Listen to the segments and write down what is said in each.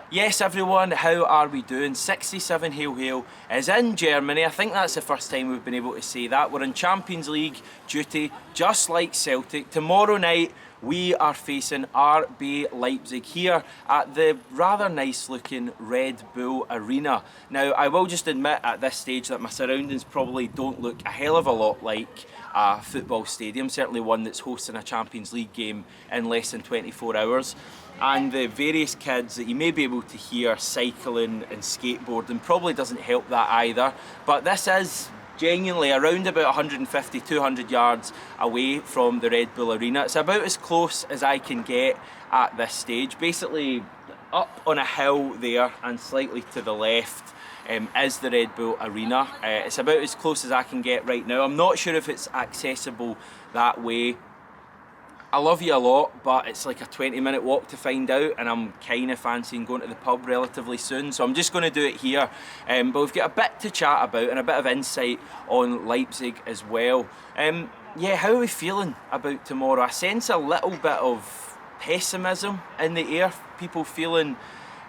Yes, everyone, how are we doing? 67 Hail Hail is in Germany. I think that's the first time we've been able to say that. We're in Champions League duty, just like Celtic. Tomorrow night, we are facing RB Leipzig here at the rather nice looking Red Bull Arena. Now, I will just admit at this stage that my surroundings probably don't look a hell of a lot like a football stadium, certainly one that's hosting a Champions League game in less than 24 hours. And the various kids that you may be able to hear cycling and skateboarding probably doesn't help that either. But this is genuinely around about 150, 200 yards away from the Red Bull Arena. It's about as close as I can get at this stage. Basically up on a hill there and slightly to the left is the Red Bull Arena. It's about as close as I can get right now. I'm not sure if it's accessible that way. I love you a lot, but it's like a 20-minute walk to find out, and I'm kind of fancying going to the pub relatively soon, so I'm just going to do it here. But we've got a bit to chat about and a bit of insight on Leipzig as well. Yeah, how are we feeling about tomorrow? I sense a little bit of pessimism in the air. People feeling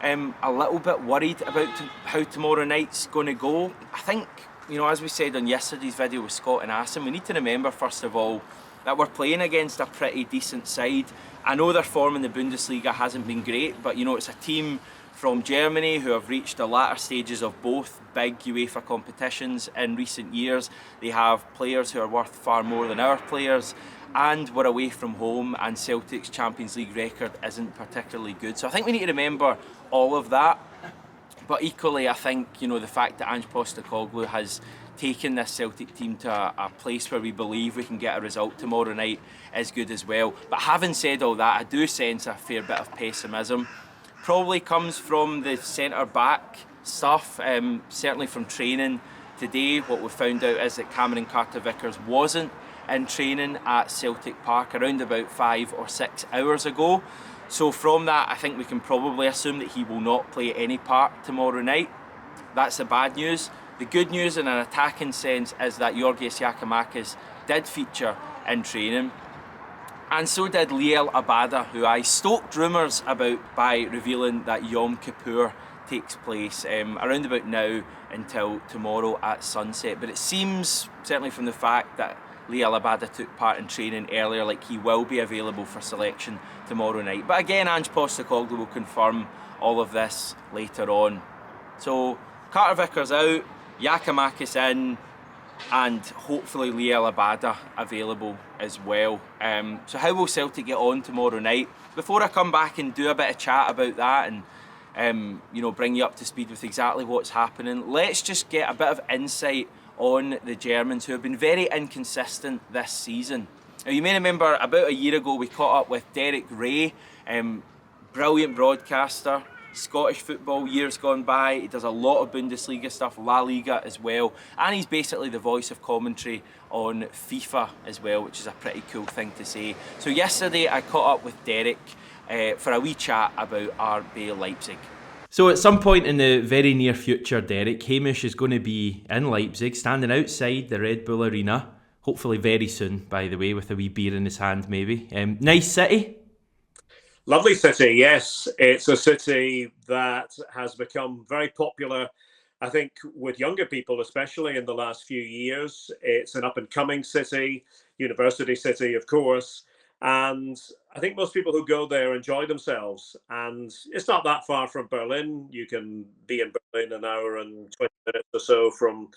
a little bit worried about how tomorrow night's going to go. I think, as we said on yesterday's video with Scott and Asim, we need to remember, first of all, that we're playing against a pretty decent side. I know their form in the Bundesliga hasn't been great, but it's a team from Germany who have reached the latter stages of both big UEFA competitions in recent years. They have players who are worth far more than our players, and we're away from home, and Celtic's Champions League record isn't particularly good. So I think we need to remember all of that. But equally, I think, the fact that Ange Postecoglou has taken this Celtic team to a place where we believe we can get a result tomorrow night is good as well. But having said all that, I do sense a fair bit of pessimism. Probably comes from the centre-back stuff, certainly from training today. What we found out is that Cameron Carter-Vickers wasn't in training at Celtic Park around about 5 or 6 hours ago. So from that, I think we can probably assume that he will not play any part tomorrow night. That's the bad news. The good news in an attacking sense is that Georgios Giakoumakis did feature in training, and so did Liel Abada, who I stoked rumours about by revealing that Yom Kippur takes place around about now until tomorrow at sunset. But it seems, certainly from the fact that Liel Abada took part in training earlier, like he will be available for selection tomorrow night. But again, Ange Postecoglou will confirm all of this later on. So Carter-Vickers out, Giakoumakis in, and hopefully Liel Abada available as well. So how will Celtic get on tomorrow night? Before I come back and do a bit of chat about that and bring you up to speed with exactly what's happening, let's just get a bit of insight on the Germans, who have been very inconsistent this season. Now, you may remember about a year ago we caught up with Derek Rae, brilliant broadcaster, Scottish football years gone by. He does a lot of Bundesliga stuff, La Liga as well, and he's basically the voice of commentary on FIFA as well, which is a pretty cool thing to say. So yesterday I caught up with Derek for a wee chat about RB Leipzig. So at some point in the very near future, Derek, Hamish is going to be in Leipzig, standing outside the Red Bull Arena, hopefully very soon, by the way, with a wee beer in his hand maybe. Nice city? Lovely city, yes. It's a city that has become very popular, I think, with younger people, especially in the last few years. It's an up-and-coming city, university city, of course. And I think most people who go there enjoy themselves. And it's not that far from Berlin. You can be in Berlin an hour and 20 minutes or so from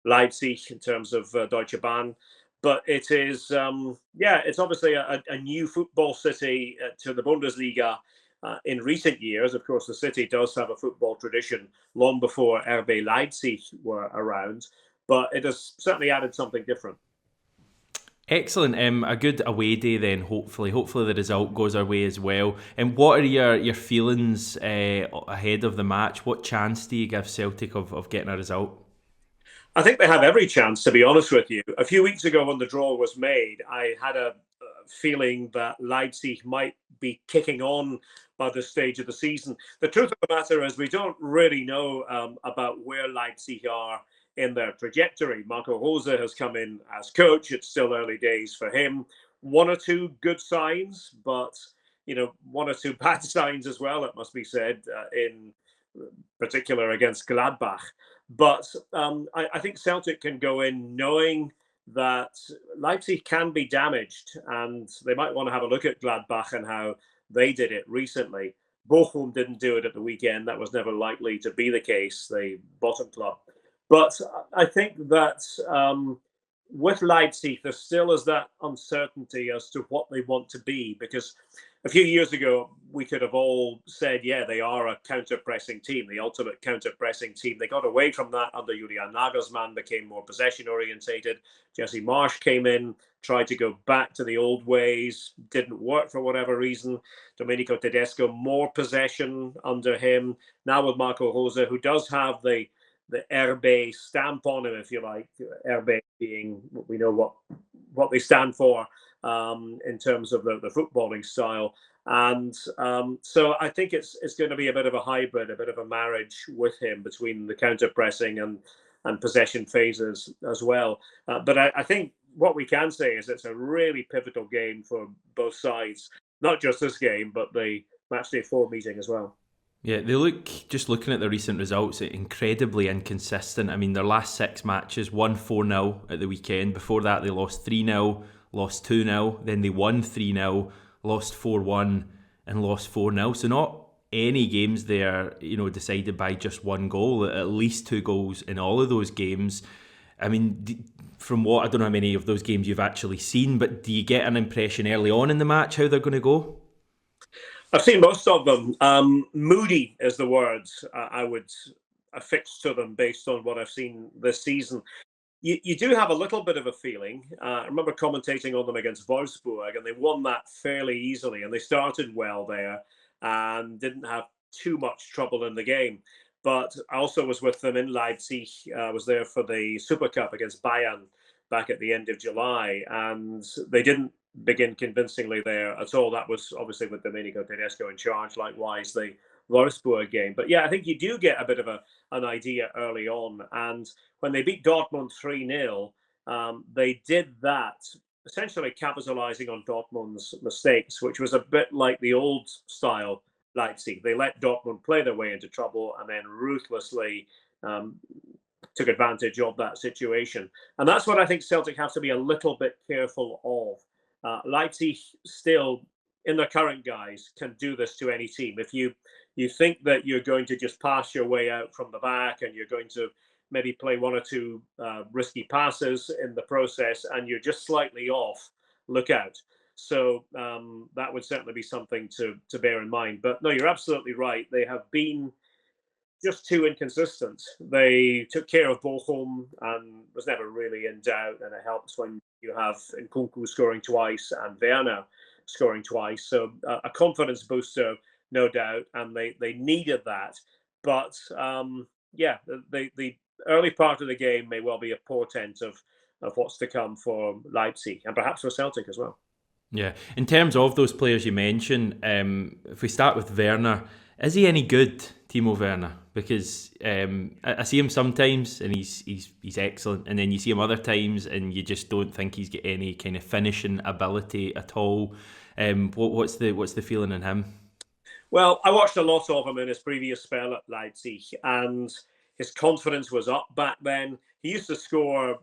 Leipzig in terms of Deutsche Bahn. But it is, it's obviously a new football city to the Bundesliga in recent years. Of course, the city does have a football tradition long before RB Leipzig were around, but it has certainly added something different. Excellent. A good away day then, hopefully. Hopefully the result goes our way as well. And what are your feelings ahead of the match? What chance do you give Celtic of getting a result? I think they have every chance, to be honest with you. A few weeks ago when the draw was made, I had a feeling that Leipzig might be kicking on by this stage of the season. The truth of the matter is we don't really know about where Leipzig are in their trajectory. Marco Rose has come in as coach. It's still early days for him. One or two good signs, but one or two bad signs as well, it must be said, in particular against Gladbach. But I think Celtic can go in knowing that Leipzig can be damaged, and they might want to have a look at Gladbach and how they did it recently. Bochum didn't do it at the weekend. That was never likely to be the case, the bottom club. But I think that with Leipzig, there still is that uncertainty as to what they want to be, because a few years ago, we could have all said, yeah, they are a counter-pressing team, the ultimate counter-pressing team. They got away from that under Julian Nagelsmann, became more possession-orientated. Jesse Marsch came in, tried to go back to the old ways, didn't work for whatever reason. Domenico Tedesco, more possession under him. Now with Marco Rose, who does have the RB stamp on him, if you like. RB being, we know what they stand for in terms of the footballing style. And so I think it's going to be a bit of a hybrid, a bit of a marriage with him between the counter-pressing and possession phases as well. But I think what we can say is it's a really pivotal game for both sides, not just this game, but the Matchday 4 meeting as well. Yeah, they look, just looking at the recent results, incredibly inconsistent. I mean, their last 6 matches, won 4-0 at the weekend. Before that, they lost 3-0, lost 2-0. Then they won 3-0, lost 4-1, and lost 4-0. So not any games there, decided by just one goal. At least 2 goals in all of those games. I mean, from what, I don't know how many of those games you've actually seen, but do you get an impression early on in the match how they're going to go? I've seen most of them. Moody is the word I would affix to them based on what I've seen this season. You do have a little bit of a feeling. I remember commentating on them against Wolfsburg, and they won that fairly easily, and they started well there and didn't have too much trouble in the game. But I also was with them in Leipzig. I was there for the Super Cup against Bayern back at the end of July, and they didn't begin convincingly there at all. That was obviously with Domenico Tedesco in charge, likewise the Wolfsburg game. But yeah, I think you do get a bit of an idea early on. And when they beat Dortmund 3-0, they did that essentially capitalizing on Dortmund's mistakes, which was a bit like the old style Leipzig. They let Dortmund play their way into trouble and then ruthlessly took advantage of that situation. And that's what I think Celtic have to be a little bit careful of. Leipzig still, in their current guys, can do this to any team. If you think that you're going to just pass your way out from the back and you're going to maybe play 1 or 2 risky passes in the process and you're just slightly off, look out. So that would certainly be something to bear in mind. But no, you're absolutely right. They have been just too inconsistent. They took care of Bochum and was never really in doubt, and it helps when you have Nkunku scoring twice and Werner scoring twice. So a confidence booster, no doubt, and they needed that. But the early part of the game may well be a portent of what's to come for Leipzig and perhaps for Celtic as well. Yeah, in terms of those players you mentioned, if we start with Werner, is he any good, Timo Werner? Because I see him sometimes and he's excellent, and then you see him other times and you just don't think he's got any kind of finishing ability at all. What's the feeling in him? Well, I watched a lot of him in his previous spell at Leipzig, and his confidence was up back then. He used to score,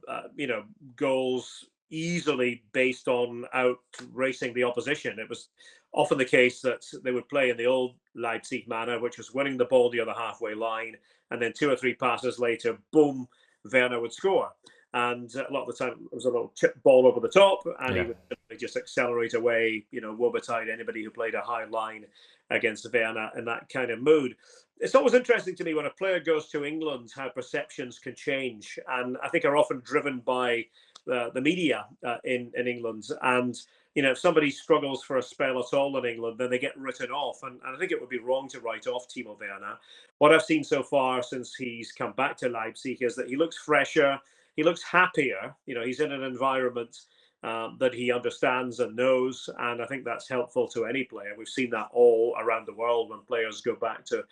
goals easily based on out racing the opposition. It was often the case that they would play in the old Leipzig manner, which was winning the ball the other halfway line, and then 2 or 3 passes later, boom, Werner would score. And a lot of the time, it was a little chip ball over the top, and he would just accelerate away, woe-betide anybody who played a high line against Werner in that kind of mood. It's always interesting to me when a player goes to England, how perceptions can change, and I think are often driven by the media in England. And if somebody struggles for a spell at all in England, then they get written off. And I think it would be wrong to write off Timo Werner. What I've seen so far since he's come back to Leipzig is that he looks fresher, he looks happier. He's in an environment that he understands and knows, and I think that's helpful to any player. We've seen that all around the world when players go back to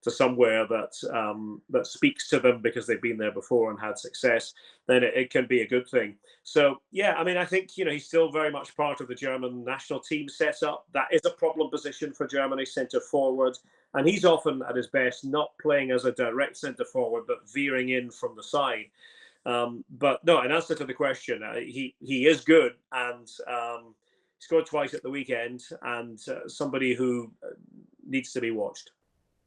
somewhere that speaks to them because they've been there before and had success, then it can be a good thing. So yeah, I mean, I think he's still very much part of the German national team setup. That is a problem position for Germany, centre forward, and he's often at his best not playing as a direct centre forward, but veering in from the side. But no, in answer to the question, he is good, and scored twice at the weekend, and somebody who needs to be watched.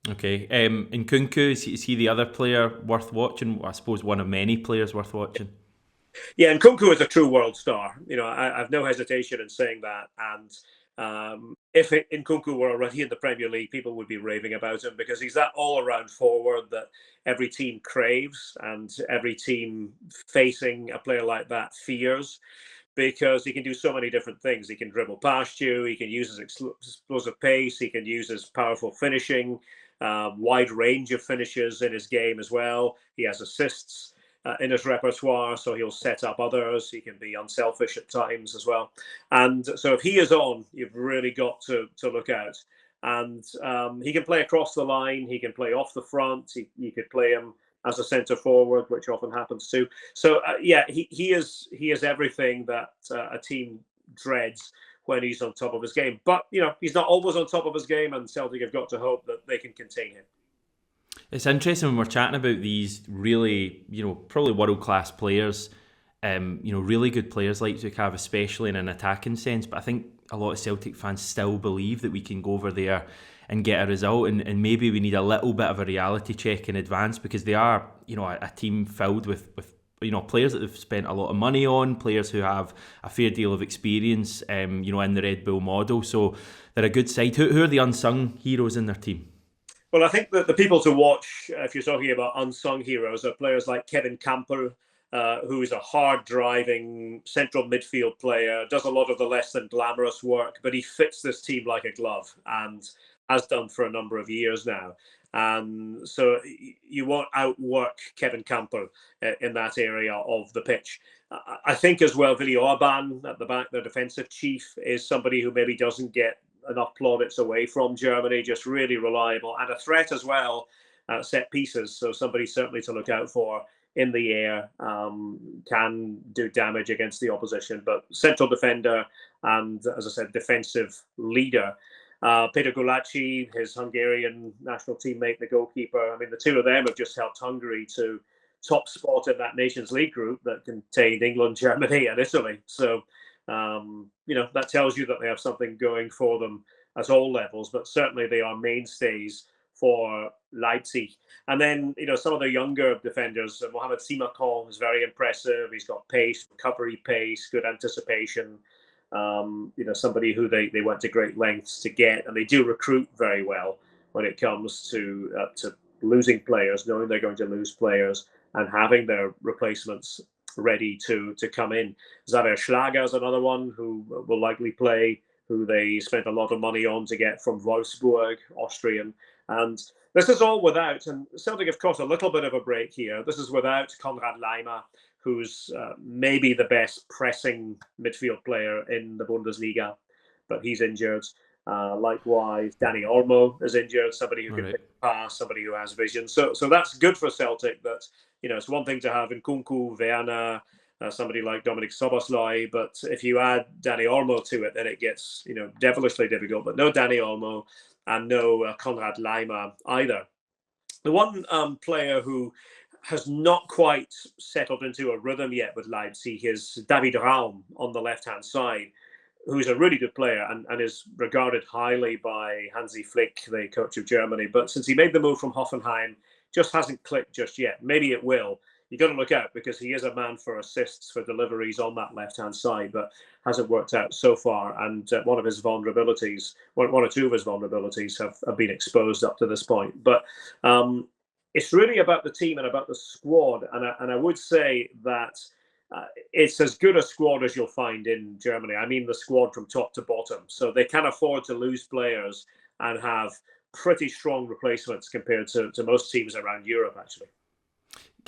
Okay, Nkunku, is he the other player worth watching? I suppose one of many players worth watching. Yeah, Nkunku is a true world star. I've no hesitation in saying that. And if Nkunku were already in the Premier League, people would be raving about him because he's that all-around forward that every team craves and every team facing a player like that fears, because he can do so many different things. He can dribble past you. He can use his explosive pace. He can use his powerful finishing. Wide range of finishes in his game as well. He has assists in his repertoire, so he'll set up others. He can be unselfish at times as well. And so if he is on, you've really got to look out. And he can play across the line. He can play off the front. You could play him as a centre forward, which often happens too. So yeah, he is everything that a team dreads when he's on top of his game. But he's not always on top of his game, and Celtic have got to hope that they can contain him. It's interesting when we're chatting about these really, probably world-class players, really good players Leipzig have, especially in an attacking sense. But I think a lot of Celtic fans still believe that we can go over there and get a result, and maybe we need a little bit of a reality check in advance, because they are, a team filled with players that they've spent a lot of money on, players who have a fair deal of experience, in the Red Bull model. So they're a good side. Who are the unsung heroes in their team? Well, I think that the people to watch, if you're talking about unsung heroes, are players like Kevin Campbell, who is a hard-driving central midfield player, does a lot of the less than glamorous work, but he fits this team like a glove and has done for a number of years now. And so you won't outwork Kevin Campbell in that area of the pitch. I think as well, Willi Orban at the back, the defensive chief, is somebody who maybe doesn't get enough plaudits away from Germany, just really reliable and a threat as well at set pieces. So somebody certainly to look out for in the air, can do damage against the opposition, but central defender and, as I said, defensive leader. Peter Gulacsi, his Hungarian national teammate, the goalkeeper. I mean, the two of them have just helped Hungary to top spot in that Nations League group that contained England, Germany, and Italy. So, that tells you that they have something going for them at all levels, but certainly they are mainstays for Leipzig. And then, some of the younger defenders, Mohamed Simakan is very impressive. He's got pace, recovery pace, good anticipation. Somebody who they went to great lengths to get, and they do recruit very well when it comes to losing players, knowing they're going to lose players and having their replacements ready to come in. Xaver Schlager is another one who will likely play, who they spent a lot of money on to get from Wolfsburg, Austrian. And this is all without, and Celtic have caught a little bit of a break here, this is without Konrad Laimer, who's maybe the best pressing midfield player in the Bundesliga, but he's injured. Likewise, Dani Olmo is injured, somebody who can pick a pass, somebody who has vision. So that's good for Celtic. That it's one thing to have Nkunku, Werner, somebody like Dominik Szoboszlai, but if you add Dani Olmo to it, then it gets devilishly difficult. But no Dani Olmo and no Konrad Laimer either. The one player who has not quite settled into a rhythm yet with Leipzig is David Raum on the left-hand side, who's a really good player and is regarded highly by Hansi Flick, the coach of Germany. But since he made the move from Hoffenheim, just hasn't clicked just yet. Maybe it will. You've got to look out, because he is a man for assists, for deliveries on that left-hand side, but hasn't worked out so far. And one of his vulnerabilities, one or two of his vulnerabilities have been exposed up to this point. But it's really about the team and about the squad. And I would say that it's as good a squad as you'll find in Germany. I mean the squad from top to bottom. So they can afford to lose players and have pretty strong replacements compared to most teams around Europe, actually.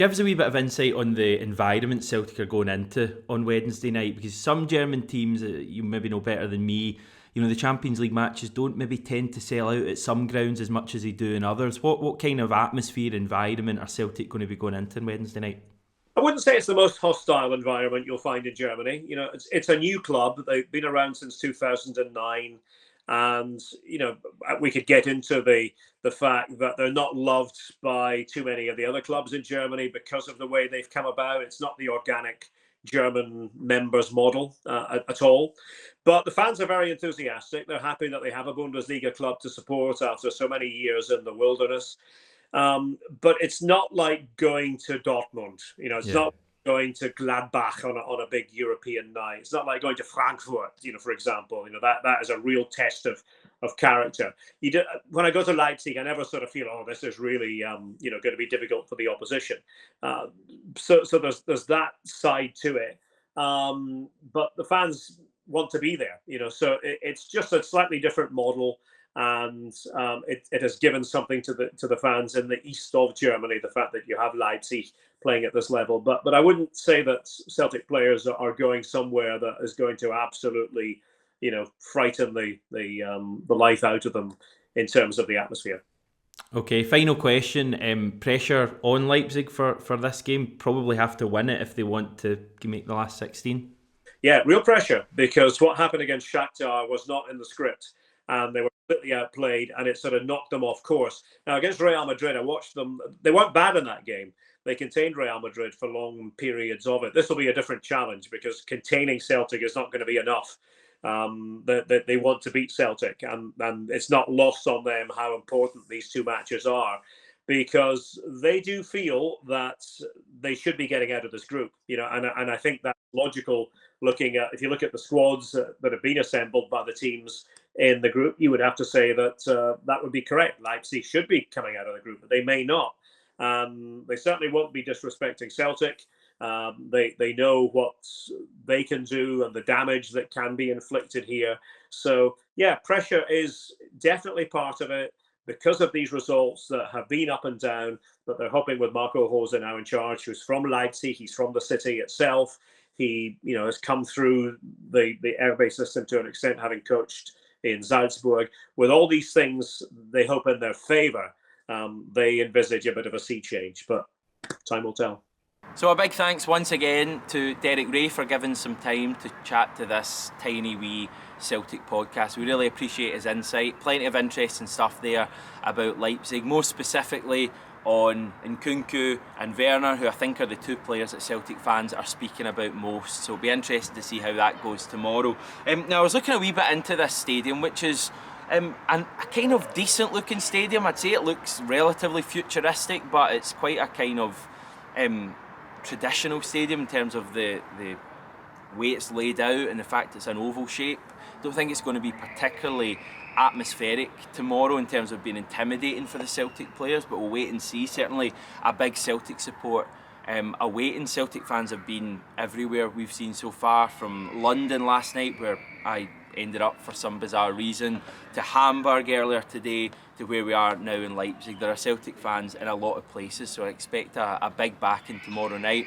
Give us a wee bit of insight on the environment Celtic are going into on Wednesday night, because some German teams, you maybe know better than me, the Champions League matches don't maybe tend to sell out at some grounds as much as they do in others. What kind of atmosphere, environment are Celtic going to be going into on Wednesday night? I wouldn't say it's the most hostile environment you'll find in Germany. It's a new club. They've been around since 2009. And, we could get into the fact that they're not loved by too many of the other clubs in Germany because of the way they've come about. It's not the organic German members model at all. But the fans are very enthusiastic. They're happy that they have a Bundesliga club to support after so many years in the wilderness. But it's not like going to Dortmund. It's not going to Gladbach on a big European night. It's not like going to Frankfurt, for example. That is a real test of character. When I go to Leipzig, I never sort of feel, oh, this is really going to be difficult for the opposition. So there's that side to it. But the fans want to be there, so it's just a slightly different model. And it has given something to the fans in the east of Germany, the fact that you have Leipzig playing at this level. But I wouldn't say that Celtic players are going somewhere that is going to absolutely, frighten the life out of them in terms of the atmosphere. Okay, final question. Pressure on Leipzig for this game. Probably have to win it if they want to make the last 16. Yeah, real pressure, because what happened against Shakhtar was not in the script. And they were completely outplayed, and it sort of knocked them off course. Now, against Real Madrid, I watched them. They weren't bad in that game. They contained Real Madrid for long periods of it. This will be a different challenge, because containing Celtic is not going to be enough. They want to beat Celtic, and it's not lost on them how important these two matches are, because they do feel that they should be getting out of this group. And I think that's logical. If you look at the squads that have been assembled by the teams in the group, you would have to say that that would be correct. Leipzig should be coming out of the group, but they may not. They certainly won't be disrespecting Celtic. They know what they can do and the damage that can be inflicted here. So, yeah, pressure is definitely part of it because of these results that have been up and down. But they're hoping with Marco Rose now in charge, who's from Leipzig, he's from the city itself. He, has come through the RB system to an extent, having coached in Salzburg. With all these things, they hope in their favour. They envisage a bit of a sea change, but time will tell. So a big thanks once again to Derek Rae for giving some time to chat to this tiny wee Celtic podcast. We really appreciate his insight. Plenty of interesting stuff there about Leipzig, most specifically on Nkunku and Werner, who I think are the two players that Celtic fans are speaking about most. So it'll be interesting to see how that goes tomorrow. Now, I was looking a wee bit into this stadium, which is a kind of decent looking stadium. I'd say it looks relatively futuristic, but it's quite a kind of traditional stadium in terms of the way it's laid out and the fact it's an oval shape. Don't think it's going to be particularly atmospheric tomorrow in terms of being intimidating for the Celtic players, but we'll wait and see. Certainly a big Celtic support awaiting. Celtic fans have been everywhere we've seen so far, from London last night, where I ended up for some bizarre reason, to Hamburg earlier today, to where we are now in Leipzig. There are Celtic fans in a lot of places, so I expect a big backing tomorrow night.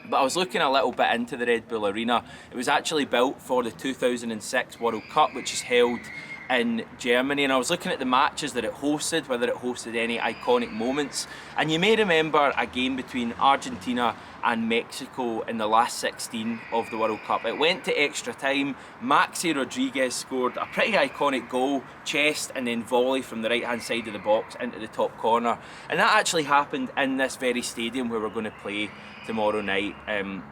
But I was looking a little bit into the Red Bull Arena. It was actually built for the 2006 World Cup, which is held in Germany, and I was looking at the matches that it hosted, whether it hosted any iconic moments. And you may remember a game between Argentina and Mexico in the last 16 of the World Cup. It went to extra time. Maxi Rodriguez scored a pretty iconic goal, chest and then volley from the right hand side of the box into the top corner, and that actually happened in this very stadium where we're going to play tomorrow night.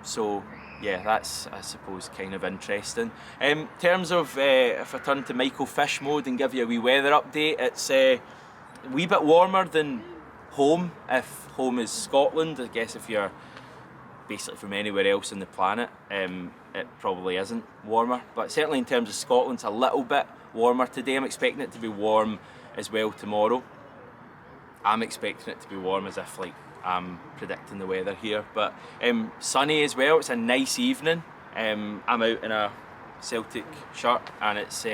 So yeah, that's, I suppose, kind of interesting. In terms of, if I turn to Michael Fish mode and give you a wee weather update, it's a wee bit warmer than home, if home is Scotland. I guess if you're basically from anywhere else on the planet, it probably isn't warmer. But certainly in terms of Scotland, it's a little bit warmer today. I'm expecting it to be warm as well tomorrow. I'm expecting it to be warm as if I'm predicting the weather here, but sunny as well. It's a nice evening. I'm out in a Celtic shirt, and it's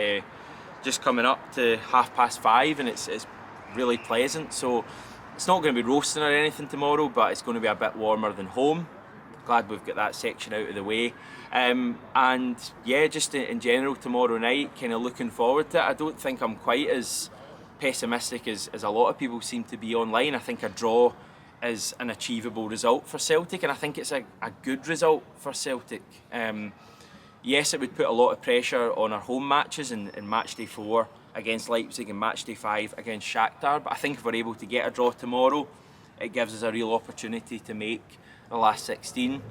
just coming up to 5:30, and it's really pleasant. So It's not going to be roasting or anything tomorrow, but it's going to be a bit warmer than home. Glad we've got that section out of the way. And yeah, just in general tomorrow night, kind of looking forward to it. I don't think I'm quite as pessimistic as a lot of people seem to be online. I think a draw is an achievable result for Celtic, and I think it's a good result for Celtic. Yes, it would put a lot of pressure on our home matches in match day 4 against Leipzig and match day 5 against Shakhtar, but I think if we're able to get a draw tomorrow, it gives us a real opportunity to make the last 16.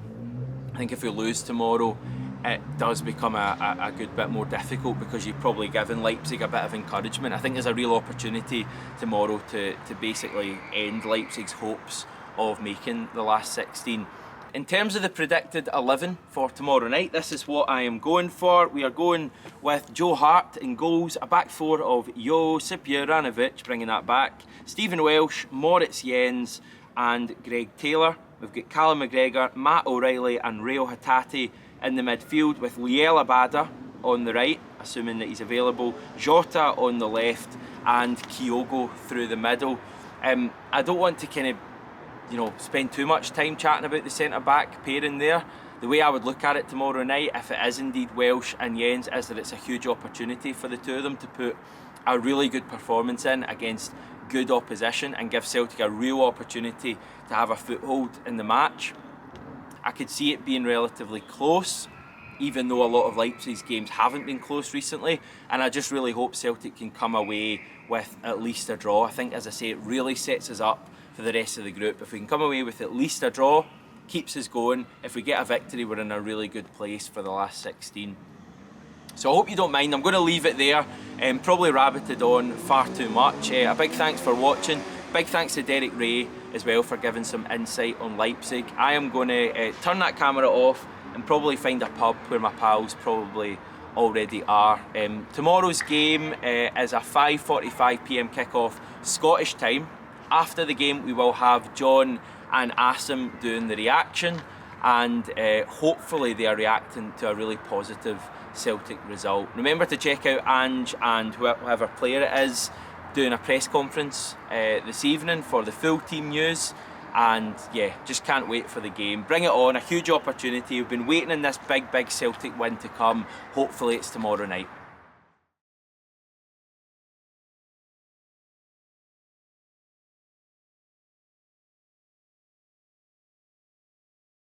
I think if we lose tomorrow, it does become a good bit more difficult, because you've probably given Leipzig a bit of encouragement. I think there's a real opportunity tomorrow to basically end Leipzig's hopes of making the last 16. In terms of the predicted 11 for tomorrow night, this is what I am going for. We are going with Joe Hart in goals, a back 4 of Josip Juranovic, bringing that back, Stephen Welsh, Moritz Jens and Greg Taylor. We've got Callum McGregor, Matt O'Reilly and Reo Hatate in the midfield, with Liel Abada on the right, assuming that he's available, Jota on the left and Kyogo through the middle. I don't want to kind of spend too much time chatting about the centre-back pairing there. The way I would look at it tomorrow night, if it is indeed Welsh and Jens, is that it's a huge opportunity for the two of them to put a really good performance in against good opposition and give Celtic a real opportunity to have a foothold in the match. I could see it being relatively close, even though a lot of Leipzig's games haven't been close recently, and I just really hope Celtic can come away with at least a draw. I think, as I say, it really sets us up for the rest of the group. If we can come away with at least a draw, keeps us going. If we get a victory, we're in a really good place for the last 16. So I hope you don't mind. I'm going to leave it there. Probably rabbited on far too much. A big thanks for watching. Big thanks to Derek Rae as well for giving some insight on Leipzig. I am going to turn that camera off and probably find a pub where my pals probably already are. Tomorrow's game is a 5:45 PM kickoff Scottish time. After the game, we will have John and Asim doing the reaction, and hopefully they are reacting to a really positive Celtic result. Remember to check out Ange and whoever player it is doing a press conference this evening for the full team news. And yeah, just can't wait for the game. Bring it on, a huge opportunity. We've been waiting in this big Celtic win to come. Hopefully it's tomorrow night.